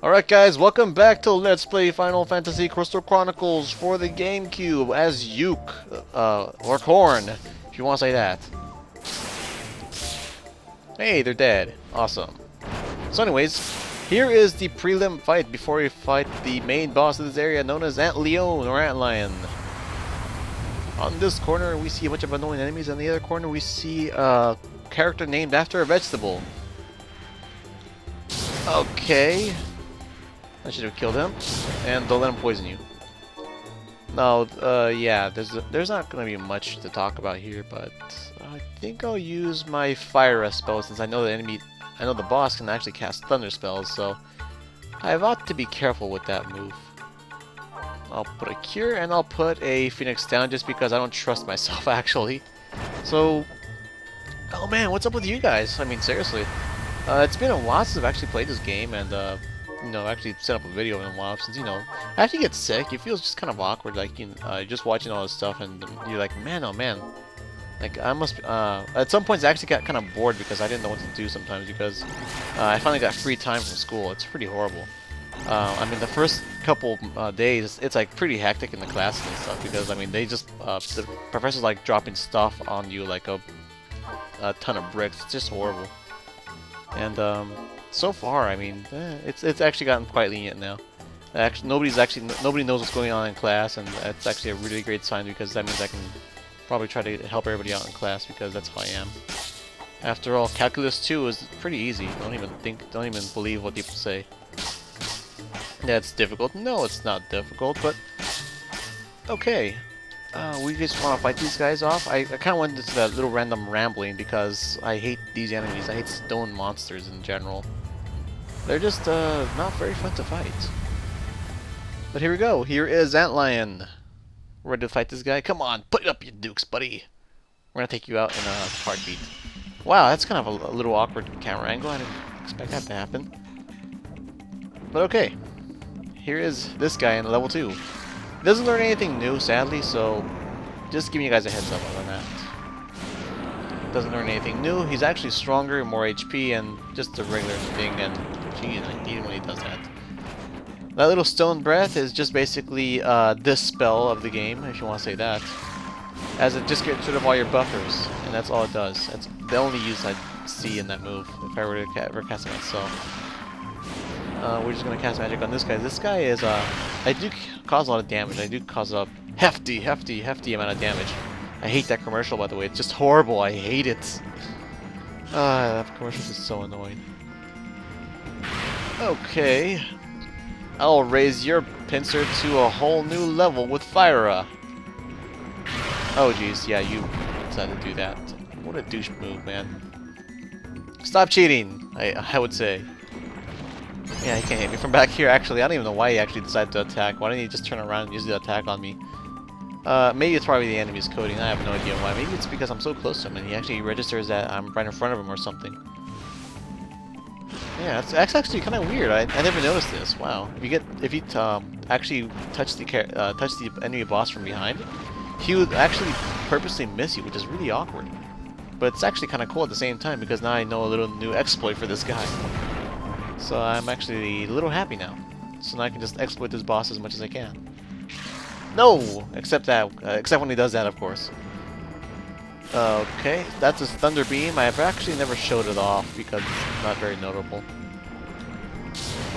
Alright guys, welcome back to Let's Play Final Fantasy Crystal Chronicles for the GameCube as Yuke, or Korn, if you want to say that. Hey, they're dead. Awesome. So anyways, here is the prelim fight before we fight the main boss of this area known as Antlion or Antlion. On this corner we see a bunch of annoying enemies, on the other corner we see a character named after a vegetable. Okay. I should have killed him, and don't let him poison you. No, yeah, there's not gonna be much to talk about here, but I think I'll use my fire spell since I know the boss can actually cast thunder spells, so I've ought to be careful with that move. I'll put a cure and I'll put a phoenix down just because I don't trust myself actually. So, oh man, what's up with you guys? I mean, seriously, it's been a while since I've actually played this game, and actually set up a video in a while since, I actually get sick. It feels just kind of awkward, like, just watching all this stuff and you're like, man, oh man. Like, I must, at some points I actually got kind of bored because I didn't know what to do sometimes because I finally got free time from school. It's pretty horrible. I mean, the first couple days, it's like pretty hectic in the classes and stuff because, I mean, they just, the professors like dropping stuff on you like a ton of bricks. It's just horrible. And, so far, I mean, it's actually gotten quite lenient now. Actually, nobody knows what's going on in class, and that's actually a really great sign because that means I can probably try to help everybody out in class because that's how I am. After all, Calculus 2 is pretty easy. Don't even believe what people say. That's difficult. No, it's not difficult, but okay. We just want to fight these guys off. I kind of went into that little random rambling because I hate these enemies. I hate stone monsters in general. They're just not very fun to fight. But here we go. Here is Antlion. Ready to fight this guy? Come on, put it up, you dukes, buddy. We're gonna take you out in a heartbeat. Wow, that's kind of a little awkward camera angle. I didn't expect that to happen. But okay. Here is this guy in level 2. He doesn't learn anything new, sadly, so just giving you guys a heads up on that. Doesn't learn anything new. He's actually stronger, more HP, and just a regular thing, and geez, I hate it when he does that. That little stone breath is just basically this spell of the game, if you want to say that. As it just gets rid of all your buffers, and that's all it does. That's the only use I'd see in that move, if I were to ever cast it myself. We're just gonna cast magic on this guy. This guy is, I do cause a lot of damage. I do cause a hefty amount of damage. I hate that commercial, by the way. It's just horrible. I hate it. That commercial is so annoying. Okay. I'll raise your pincer to a whole new level with Fire. Oh, jeez. Yeah, you decided to do that. What a douche move, man. Stop cheating, I would say. Yeah, he can't hit me from back here, actually. I don't even know why he actually decided to attack. Why didn't he just turn around and use the attack on me? Maybe it's probably the enemy's coding. I have no idea why. Maybe it's because I'm so close to him and he actually registers that I'm right in front of him or something. Yeah, that's actually kind of weird. I never noticed this. Wow. If you actually touch the enemy boss from behind, he would actually purposely miss you, which is really awkward. But it's actually kind of cool at the same time because now I know a little new exploit for this guy. So I'm actually a little happy now. So now I can just exploit this boss as much as I can. No! Except when he does that, of course. Okay, that's his Thunder Beam. I've actually never showed it off because it's not very notable.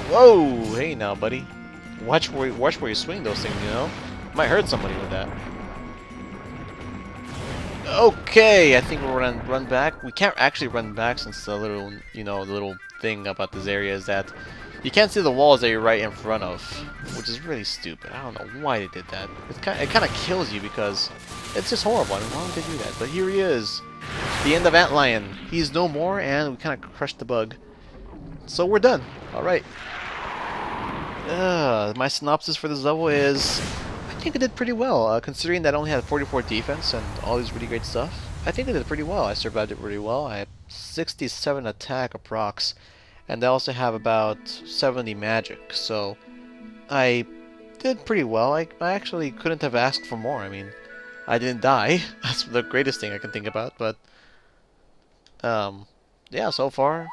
Whoa! Hey now, buddy. Watch where you swing those things, you know? Might hurt somebody with that. Okay, I think we're gonna run back. We can't actually run back since the little, the little thing about this area is that you can't see the walls that you're right in front of, which is really stupid. I don't know why they did that. It kind of kills you because it's just horrible. I mean, why would they do that? But here he is, the end of Antlion. He's no more, and we kind of crushed the bug. So we're done. All right. My synopsis for this level is, I think I did pretty well, considering that I only had 44 defense and all these really great stuff. I think I did pretty well. I survived it really well. I had 67 attack approx, and I also have about 70 magic, so I did pretty well. I actually couldn't have asked for more. I mean, I didn't die. That's the greatest thing I can think about, but yeah, so far,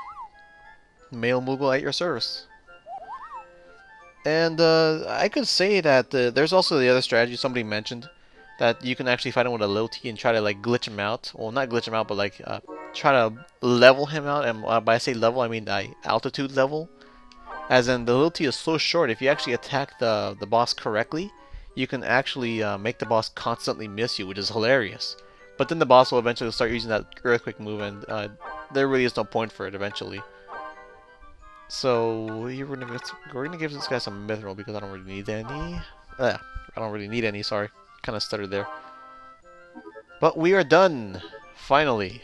male Moogle at your service. And I could say that there's also the other strategy somebody mentioned, that you can actually fight him with a low T and try to like glitch him out. Well, not glitch him out, but like try to level him out. And by I say level, I mean altitude level. As in, the low T is so short, if you actually attack the boss correctly, you can actually make the boss constantly miss you, which is hilarious. But then the boss will eventually start using that earthquake move, and there really is no point for it eventually. So we're gonna give this guy some mithril because I don't really need any. I don't really need any. Sorry, kind of stuttered there. But we are done finally.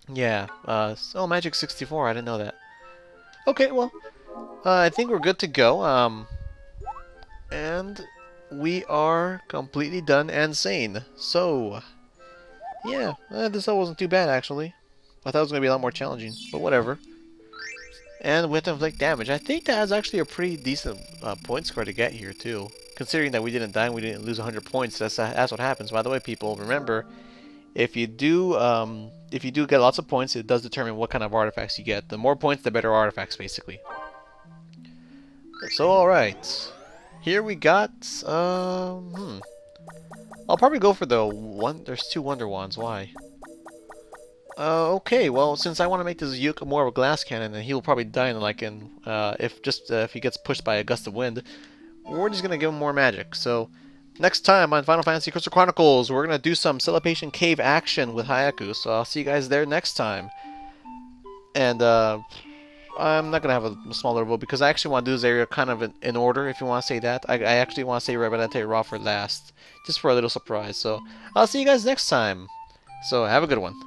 Yeah. Oh, Magic 64. I didn't know that. Okay, well, I think we're good to go. And we are completely done and sane. So, yeah, this all wasn't too bad actually. I thought it was gonna be a lot more challenging, but whatever. And with inflict damage, I think that is actually a pretty decent point score to get here too. Considering that we didn't die and we didn't lose 100 points, that's what happens. By the way, people, remember, if you do get lots of points, it does determine what kind of artifacts you get. The more points, the better artifacts, basically. So, all right, here we got. I'll probably go for the one. There's 2 Wonder Wands. Why? Okay, well, since I want to make this Yuka more of a glass cannon, and he'll probably die if he gets pushed by a gust of wind, we're just gonna give him more magic. So, next time on Final Fantasy Crystal Chronicles, we're gonna do some Celebration Cave action with Hayaku. So I'll see you guys there next time. And I'm not gonna have a smaller vote because I actually want to do this area kind of in order. If you want to say that, I actually want to say Revenante Raw for last, just for a little surprise. So I'll see you guys next time. So have a good one.